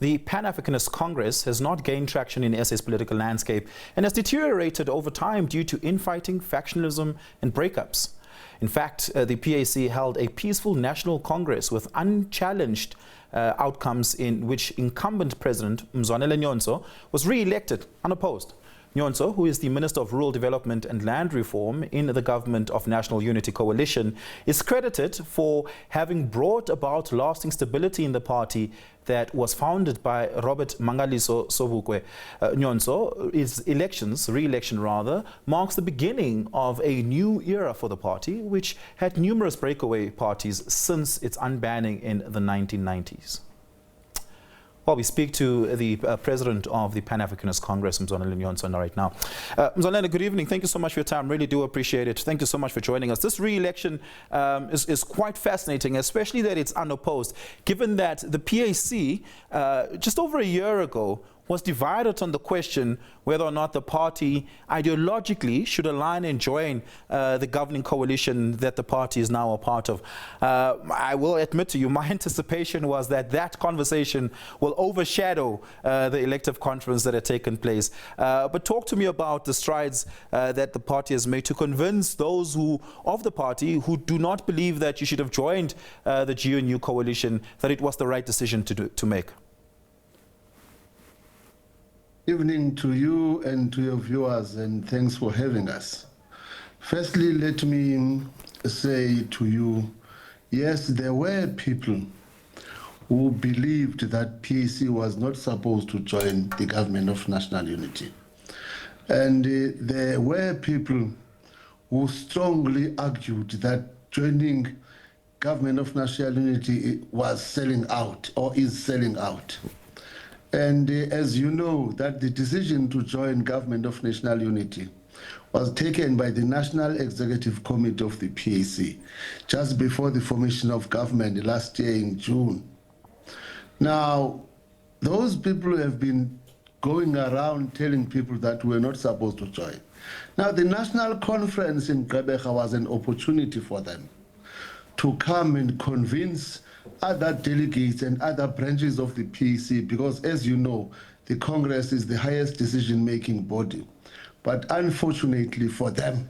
the Pan-Africanist Congress has not gained traction in SA's political landscape and has deteriorated over time due to infighting, factionalism and breakups. In fact, the PAC held a peaceful national congress with unchallenged outcomes in which incumbent President Mzwanele Nyhontso was re-elected unopposed. Nyhontso, who is the Minister of Rural Development and Land Reform in the government of National Unity Coalition, is credited for having brought about lasting stability in the party that was founded by Robert Mangaliso Sobukwe. Nyhontso's re-election rather, marks the beginning of a new era for the party, which had numerous breakaway parties since its unbanning in the 1990s. Well, we speak to the President of the Pan-Africanist Congress, Mzwanele Nyhontso, right now. Mzwanele, good evening. Thank you so much for your time. Really do appreciate it. Thank you so much for joining us. This re-election is quite fascinating, especially that it's unopposed, given that the PAC, just over a year ago, was divided on the question whether or not the party ideologically should align and join the governing coalition that the party is now a part of. I will admit to you, my anticipation was that that conversation will overshadow the elective conference that had taken place. But talk to me about the strides that the party has made to convince those of the party who do not believe that you should have joined the GNU coalition that it was the right decision to make. Evening to you and to your viewers, and thanks for having us. Firstly, let me say to you, yes, there were people who believed that PAC was not supposed to join the government of national unity. And there were people who strongly argued that joining government of national unity was selling out or is selling out. And as you know, that the decision to join government of national unity was taken by the National Executive Committee of the PAC just before the formation of government last year in June. Now, those people have been going around telling people that we're not supposed to join. Now, the national conference in Gqeberha was an opportunity for them to come and convince other delegates and other branches of the PAC, because as you know, the Congress is the highest decision-making body. But unfortunately for them,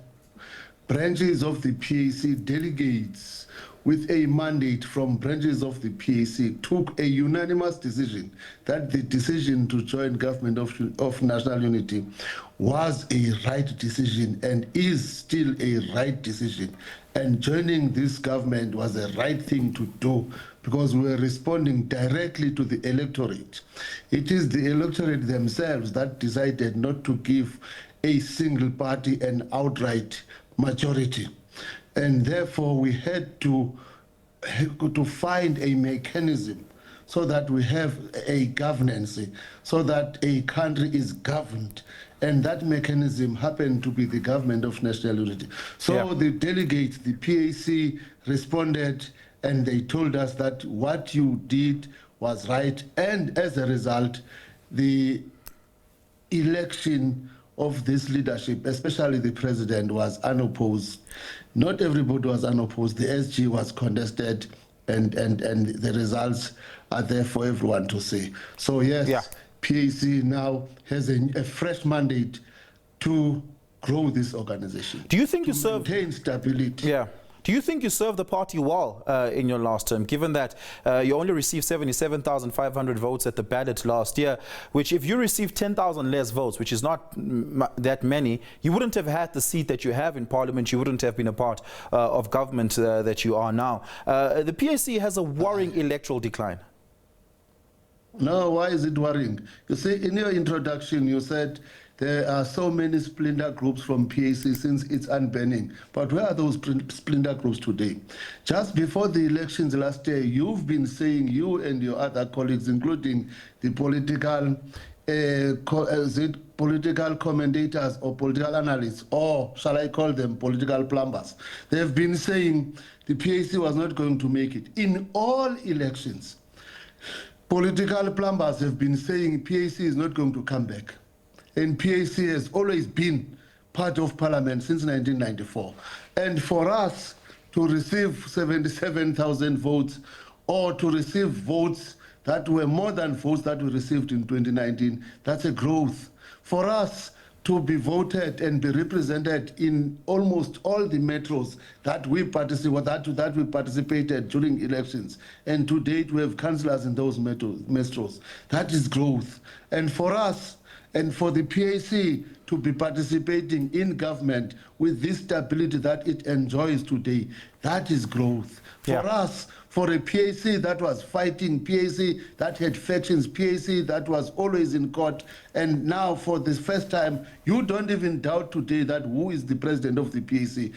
branches of the PAC, delegates with a mandate from branches of the PAC, took a unanimous decision that the decision to join government of national unity was a right decision and is still a right decision. And joining this government was the right thing to do because we were responding directly to the electorate. It is the electorate themselves that decided not to give a single party an outright majority. And therefore we had to find a mechanism so that we have a governance, so that a country is governed. And that mechanism happened to be the government of national unity. So the delegates, the PAC, responded and they told us that what you did was right. And as a result, the election of this leadership, especially the president, was unopposed. Not everybody was unopposed. The SG was contested, and the results are there for everyone to see. So yes, PAC now has a fresh mandate to grow this organization. Do you think you serve maintain stability? Yeah. Do you think you served the party well in your last term, given that you only received 77,500 votes at the ballot last year, which if you received 10,000 less votes, which is not that many, you wouldn't have had the seat that you have in parliament, you wouldn't have been a part of government that you are now. The PAC has a worrying electoral decline. No, why is it worrying? You see, in your introduction, you said there are so many splinter groups from PAC since its unbanning. But where are those splinter groups today? Just before the elections last year, you've been saying, you and your other colleagues, including the political commentators or political analysts, or shall I call them political plumbers, they've been saying the PAC was not going to make it. In all elections, political plumbers have been saying PAC is not going to come back. And PAC has always been part of parliament since 1994. And for us to receive 77,000 votes or to receive votes that were more than votes that we received in 2019. That's a growth. For us to be voted and be represented in almost all the metros that we participated during elections, and to date we have councillors in those metros. That is growth. And for us, and for the PAC to be participating in government with this stability that it enjoys today, that is growth. For us, for a PAC that was fighting, PAC that had factions, PAC that was always in court, and now for the first time, you don't even doubt today that who is the president of the PAC.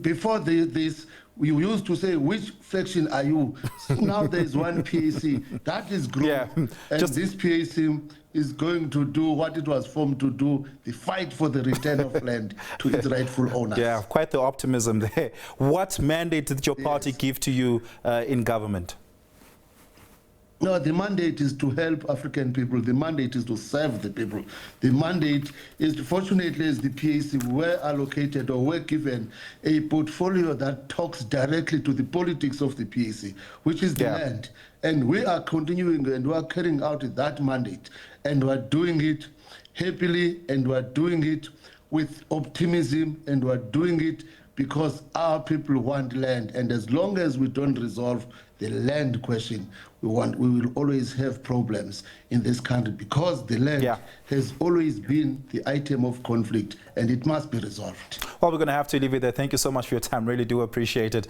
Before this, we used to say, which faction are you? Now there is one PAC. That is growth. And this PAC is going to do what it was formed to do, the fight for the return of land to its rightful owners. Yeah, quite the optimism there. What mandate did your party give to you in government? No, the mandate is to help African people. The mandate is to serve the people. The mandate is, fortunately, as the PAC were allocated or were given a portfolio that talks directly to the politics of the PAC, which is the land. And we are continuing and we are carrying out that mandate. And we are doing it happily, and we are doing it with optimism, and we are doing it because our people want land. And as long as we don't resolve the land question, we will always have problems in this country, because the land has always been the item of conflict, and it must be resolved. Well, we're going to have to leave it there. Thank you so much for your time. Really do appreciate it.